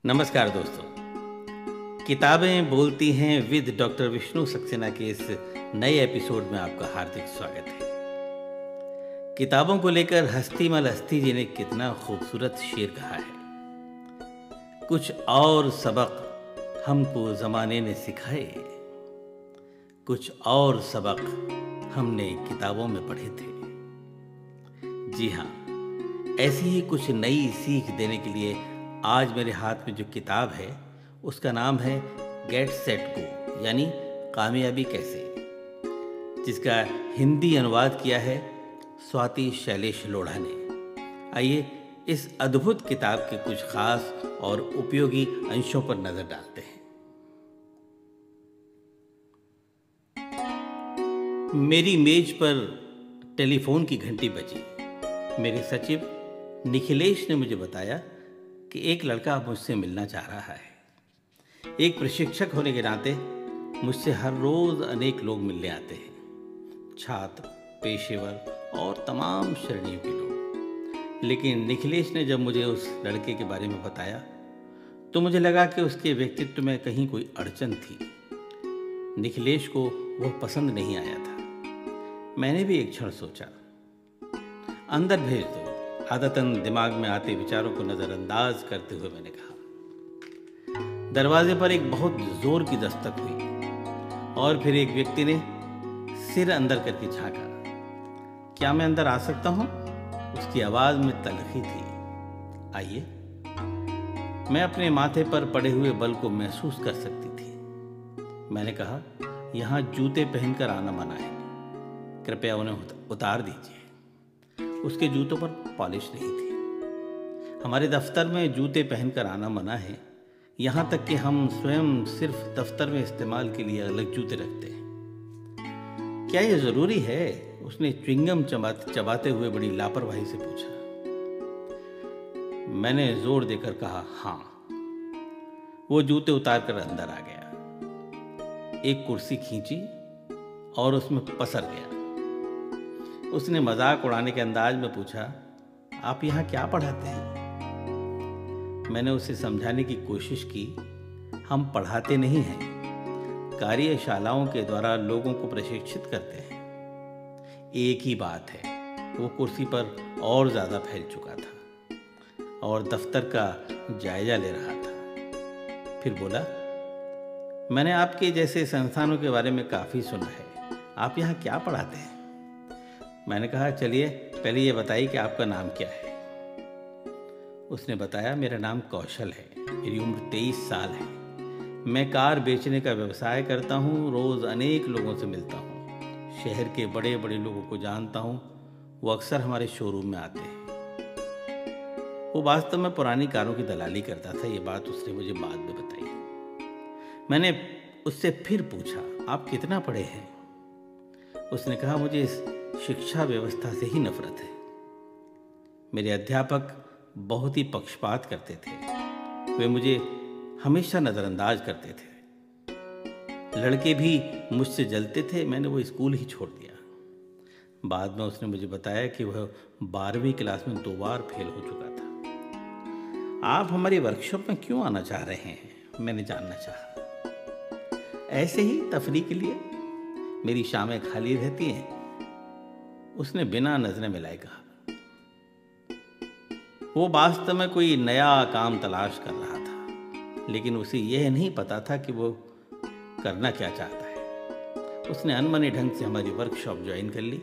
नमस्कार दोस्तों। किताबें बोलती हैं विद डॉक्टर विष्णु सक्सेना के इस नए एपिसोड में आपका हार्दिक स्वागत है। किताबों को लेकर हस्तीमल हस्ती जी ने कितना खूबसूरत शेर कहा है। कुछ और सबक हमको ज़माने ने सिखाए, कुछ और सबक हमने किताबों में पढ़े थे। जी हाँ, ऐसी ही कुछ नई सीख देने के लिए आज मेरे हाथ में जो किताब है उसका नाम है गेट सेट गो, यानी कामयाबी कैसे, जिसका हिंदी अनुवाद किया है स्वाति शैलेश लोढ़ा ने। आइए इस अद्भुत किताब के कुछ खास और उपयोगी अंशों पर नजर डालते हैं। मेरी मेज पर टेलीफोन की घंटी बजी। मेरे सचिव निखिलेश ने मुझे बताया कि एक लड़का मुझसे मिलना चाह रहा है। एक प्रशिक्षक होने के नाते मुझसे हर रोज अनेक लोग मिलने आते हैं, छात्र, पेशेवर और तमाम श्रेणियों के लोग। लेकिन निखिलेश ने जब मुझे उस लड़के के बारे में बताया तो मुझे लगा कि उसके व्यक्तित्व में कहीं कोई अड़चन थी। निखिलेश को वह पसंद नहीं आया था। मैंने भी एक क्षण सोचा, अंदर भेज दो। आदतन दिमाग में आते विचारों को नजरअंदाज करते हुए मैंने कहा। दरवाजे पर एक बहुत जोर की दस्तक हुई और फिर एक व्यक्ति ने सिर अंदर करके झांका। क्या मैं अंदर आ सकता हूं? उसकी आवाज में तलखी थी। आइए। मैं अपने माथे पर पड़े हुए बल को महसूस कर सकती थी। मैंने कहा, यहां जूते पहनकर आना मना है, कृपया उन्हें उतार दीजिए। उसके जूतों पर पॉलिश नहीं थी। हमारे दफ्तर में जूते पहनकर आना मना है, यहाँ तक कि हम स्वयं सिर्फ दफ्तर में इस्तेमाल के लिए अलग जूते रखते हैं। क्या यह जरूरी है? उसने च्युइंगम चबाते हुए बड़ी लापरवाही से पूछा। मैंने जोर देकर कहा, हाँ। वो जूते उतार कर अंदर आ गया, एक कुर्सी खींची और उसमें पसर गया। उसने मजाक उड़ाने के अंदाज में पूछा, आप यहाँ क्या पढ़ाते हैं? मैंने उसे समझाने की कोशिश की, हम पढ़ाते नहीं हैं, कार्यशालाओं के द्वारा लोगों को प्रशिक्षित करते हैं। एक ही बात है, वो कुर्सी पर और ज्यादा फैल चुका था और दफ्तर का जायजा ले रहा था। फिर बोला, मैंने आपके जैसे संस्थानों के बारे में काफी सुना है, आप यहाँ क्या पढ़ाते हैं? मैंने कहा, चलिए पहले ये बताइए कि आपका नाम क्या है। उसने बताया, मेरा नाम कौशल है, मेरी उम्र 23 साल है। मैं कार बेचने का व्यवसाय करता हूँ, रोज अनेक लोगों से मिलता हूँ, शहर के बड़े बड़े लोगों को जानता हूँ, वो अक्सर हमारे शोरूम में आते हैं। वो वास्तव में पुरानी कारों की दलाली करता था, ये बात उसने मुझे बाद में बताई। मैंने उससे फिर पूछा, आप कितना पढ़े हैं? उसने कहा, मुझे इस शिक्षा व्यवस्था से ही नफरत है। मेरे अध्यापक बहुत ही पक्षपात करते थे, वे मुझे हमेशा नजरअंदाज करते थे। लड़के भी मुझसे जलते थे। मैंने वो स्कूल ही छोड़ दिया। बाद में उसने मुझे बताया कि वह 12वीं क्लास में 2 बार फेल हो चुका था। आप हमारी वर्कशॉप में क्यों आना चाह रहे हैं? मैंने जानना चाहा। ऐसे ही तफरीह के लिए, मेरी शामें खाली रहती हैं, उसने बिना नजरें मिलाए कहा। वो वास्तव में कोई नया काम तलाश कर रहा था, लेकिन उसे यह नहीं पता था कि वो करना क्या चाहता है। उसने अनमने ढंग से हमारी वर्कशॉप ज्वाइन कर ली।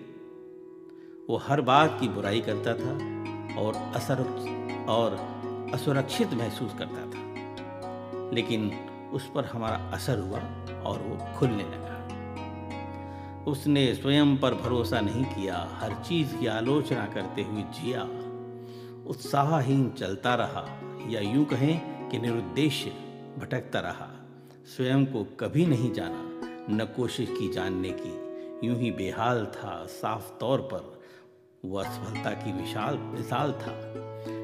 वो हर बात की बुराई करता था और असुरक्षित महसूस करता था, लेकिन उस पर हमारा असर हुआ और वो खुलने लगा। उसने स्वयं पर भरोसा नहीं किया, हर चीज की आलोचना करते हुए जिया, उत्साहहीन चलता रहा, या यूं कहें कि निरुद्देश्य भटकता रहा। स्वयं को कभी नहीं जाना, न कोशिश की जानने की, यूं ही बेहाल था। साफ तौर पर वह असफलता की विशाल मिसाल था,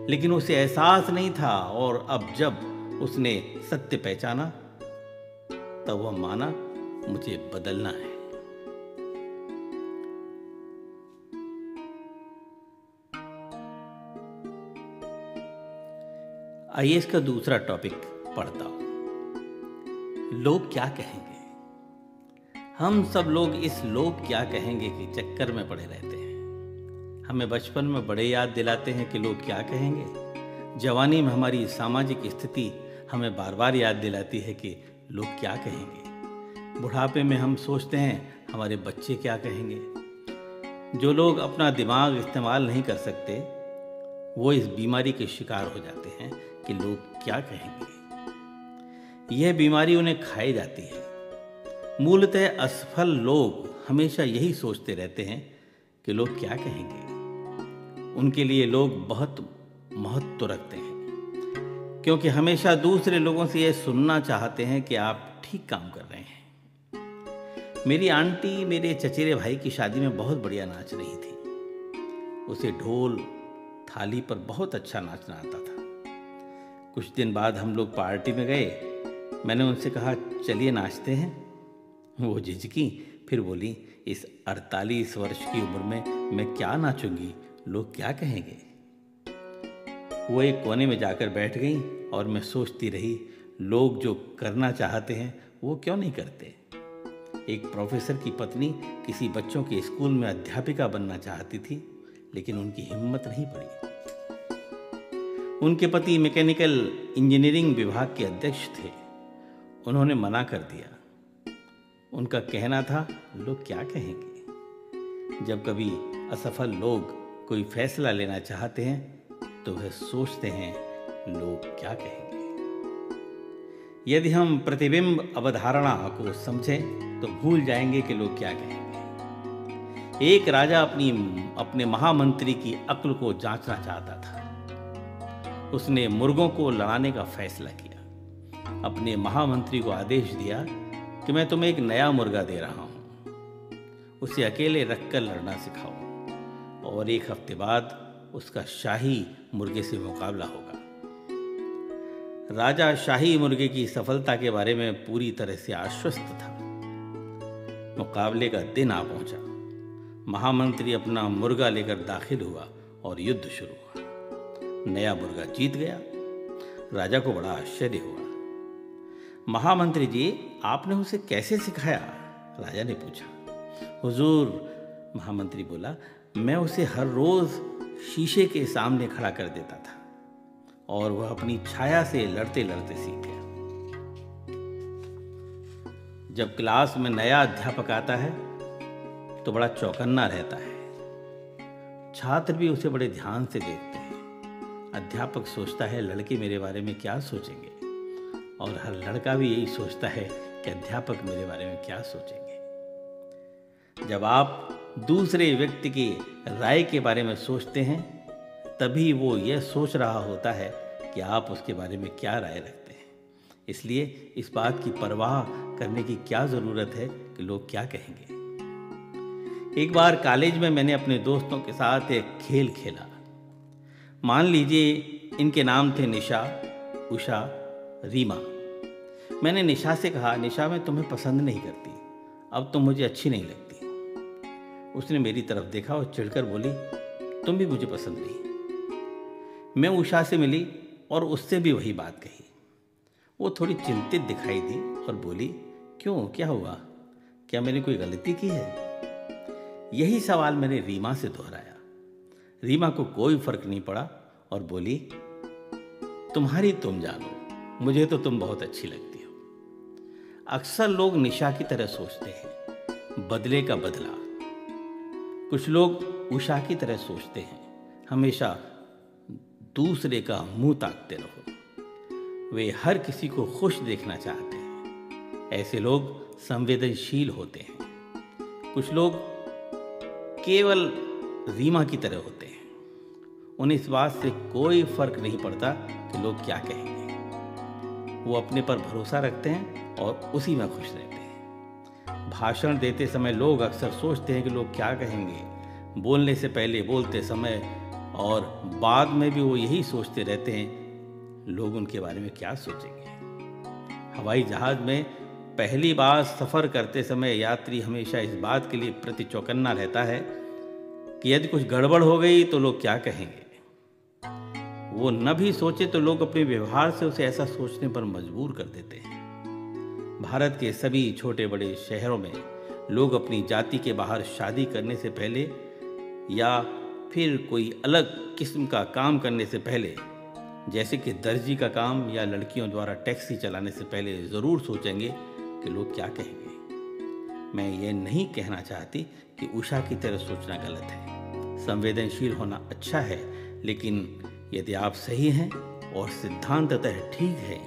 लेकिन उसे एहसास नहीं था। और अब जब उसने सत्य पहचाना तब वह माना, मुझे बदलना है। आइए इसका दूसरा टॉपिक पढ़ता हूं। लोग क्या कहेंगे। हम सब लोग इस लोग क्या कहेंगे कि चक्कर में पड़े रहते हैं। हमें बचपन में बड़े याद दिलाते हैं कि लोग क्या कहेंगे। जवानी में हमारी सामाजिक स्थिति हमें बार बार याद दिलाती है कि लोग क्या कहेंगे। बुढ़ापे में हम सोचते हैं हमारे बच्चे क्या कहेंगे। जो लोग अपना दिमाग इस्तेमाल नहीं कर सकते वो इस बीमारी के शिकार हो जाते हैं कि लोग क्या कहेंगे। यह बीमारी उन्हें खाई जाती है। मूलतः असफल लोग हमेशा यही सोचते रहते हैं कि लोग क्या कहेंगे। उनके लिए लोग बहुत महत्व रखते हैं क्योंकि हमेशा दूसरे लोगों से यह सुनना चाहते हैं कि आप ठीक काम कर रहे हैं। मेरी आंटी मेरे चचेरे भाई की शादी में बहुत बढ़िया नाच रही थी। उसे ढोल थाली पर बहुत अच्छा नाचना आता था। कुछ दिन बाद हम लोग पार्टी में गए। मैंने उनसे कहा चलिए नाचते हैं। वो झिझकी, फिर बोली इस 48 वर्ष की उम्र में मैं क्या नाचूंगी, लोग क्या कहेंगे। वो एक कोने में जाकर बैठ गई और मैं सोचती रही लोग जो करना चाहते हैं वो क्यों नहीं करते। एक प्रोफेसर की पत्नी किसी बच्चों के स्कूल में अध्यापिका बनना चाहती थी लेकिन उनकी हिम्मत नहीं पड़ी। उनके पति मैकेनिकल इंजीनियरिंग विभाग के अध्यक्ष थे। उन्होंने मना कर दिया। उनका कहना था लोग क्या कहेंगे। जब कभी असफल लोग कोई फैसला लेना चाहते हैं तो वह सोचते हैं लोग क्या कहेंगे। यदि हम प्रतिबिंब अवधारणा को समझें तो भूल जाएंगे कि लोग क्या कहेंगे। एक राजा अपने महामंत्री की अक्ल को जांचना चाहता था। उसने मुर्गों को लड़ाने का फैसला किया। अपने महामंत्री को आदेश दिया कि मैं तुम्हें एक नया मुर्गा दे रहा हूं, उसे अकेले रखकर लड़ना सिखाओ और 1 हफ्ते बाद उसका शाही मुर्गे से मुकाबला होगा। राजा शाही मुर्गे की सफलता के बारे में पूरी तरह से आश्वस्त था। मुकाबले का दिन आ पहुंचा। महामंत्री अपना मुर्गा लेकर दाखिल हुआ और युद्ध शुरू हुआ। नया मुर्गा जीत गया। राजा को बड़ा आश्चर्य हुआ। महामंत्री जी, आपने उसे कैसे सिखाया? राजा ने पूछा। हुजूर, महामंत्री बोला, मैं उसे हर रोज शीशे के सामने खड़ा कर देता था और वह अपनी छाया से लड़ते लड़ते सीख गया। जब क्लास में नया अध्यापक आता है तो बड़ा चौकन्ना रहता है। छात्र भी उसे बड़े ध्यान से देखते हैं। अध्यापक सोचता है लड़के मेरे बारे में क्या सोचेंगे और हर लड़का भी यही सोचता है कि अध्यापक मेरे बारे में क्या सोचेंगे। जब आप दूसरे व्यक्ति की राय के बारे में सोचते हैं तभी वो यह सोच रहा होता है कि आप उसके बारे में क्या राय रखते हैं। इसलिए इस बात की परवाह करने की क्या ज़रूरत है कि लोग क्या कहेंगे। एक बार कॉलेज में मैंने अपने दोस्तों के साथ एक खेल खेला। मान लीजिए इनके नाम थे निशा, उषा, रीमा। मैंने निशा से कहा, निशा मैं तुम्हें पसंद नहीं करती, अब तुम मुझे अच्छी नहीं लगती। उसने मेरी तरफ देखा और चिढ़कर बोली, तुम भी मुझे पसंद नहीं। मैं उषा से मिली और उससे भी वही बात कही। वो थोड़ी चिंतित दिखाई दी और बोली, क्यों, क्या हुआ, क्या मैंने कोई गलती की है? यही सवाल मैंने रीमा से दोहराया। रीमा को कोई फर्क नहीं पड़ा और बोली, तुम्हारी तुम जानो, मुझे तो तुम बहुत अच्छी लगती हो। अक्सर लोग निशा की तरह सोचते हैं, बदले का बदला। कुछ लोग उषा की तरह सोचते हैं, हमेशा दूसरे का मुंह ताकते रहो। वे हर किसी को खुश देखना चाहते हैं। ऐसे लोग संवेदनशील होते हैं। कुछ लोग केवल रीमा की तरह होते हैं। उन्हें इस बात से कोई फर्क नहीं पड़ता कि लोग क्या कहेंगे। वो अपने पर भरोसा रखते हैं और उसी में खुश रहते हैं। भाषण देते समय लोग अक्सर सोचते हैं कि लोग क्या कहेंगे। बोलने से पहले, बोलते समय और बाद में भी वो यही सोचते रहते हैं लोग उनके बारे में क्या सोचेंगे। हवाई जहाज में पहली बार सफ़र करते समय यात्री हमेशा इस बात के लिए प्रति चौकन्ना रहता है कि यदि कुछ गड़बड़ हो गई तो लोग क्या कहेंगे। वो न भी सोचे तो लोग अपने व्यवहार से उसे ऐसा सोचने पर मजबूर कर देते हैं। भारत के सभी छोटे बड़े शहरों में लोग अपनी जाति के बाहर शादी करने से पहले या फिर कोई अलग किस्म का काम करने से पहले, जैसे कि दर्जी का काम या लड़कियों द्वारा टैक्सी चलाने से पहले ज़रूर सोचेंगे कि लोग क्या कहेंगे। मैं ये नहीं कहना चाहती कि उषा की तरह सोचना गलत है। संवेदनशील होना अच्छा है, लेकिन यदि आप सही हैं और सिद्धांततः ठीक है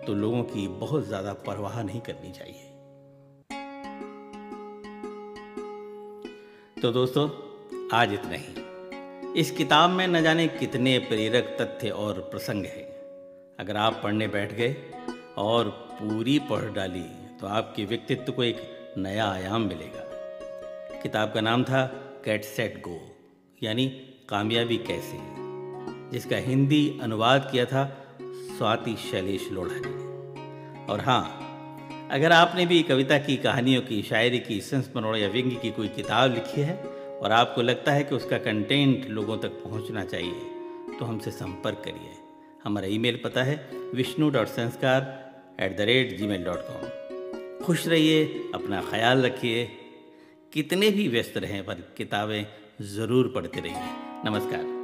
तो लोगों की बहुत ज़्यादा परवाह नहीं करनी चाहिए। तो दोस्तों, आज इतना ही। इस किताब में न जाने कितने प्रेरक तथ्य और प्रसंग हैं। अगर आप पढ़ने बैठ गए और पूरी पढ़ डाली तो आपके व्यक्तित्व को एक नया आयाम मिलेगा। किताब का नाम था गेट सेट गो, यानी कामयाबी कैसे, जिसका हिंदी अनुवाद किया था स्वाति शैलेश लोढ़ा ने। और हाँ, अगर आपने भी कविता की, कहानियों की, शायरी की, संस्मरण या व्यंग्य की कोई किताब लिखी है और आपको लगता है कि उसका कंटेंट लोगों तक पहुंचना चाहिए तो हमसे संपर्क करिए। हमारा ईमेल पता है vishnu.sanskar@gmail.com। खुश रहिए, अपना ख्याल रखिए, कितने भी व्यस्त रहें पर किताबें ज़रूर पढ़ते रहिए। नमस्कार।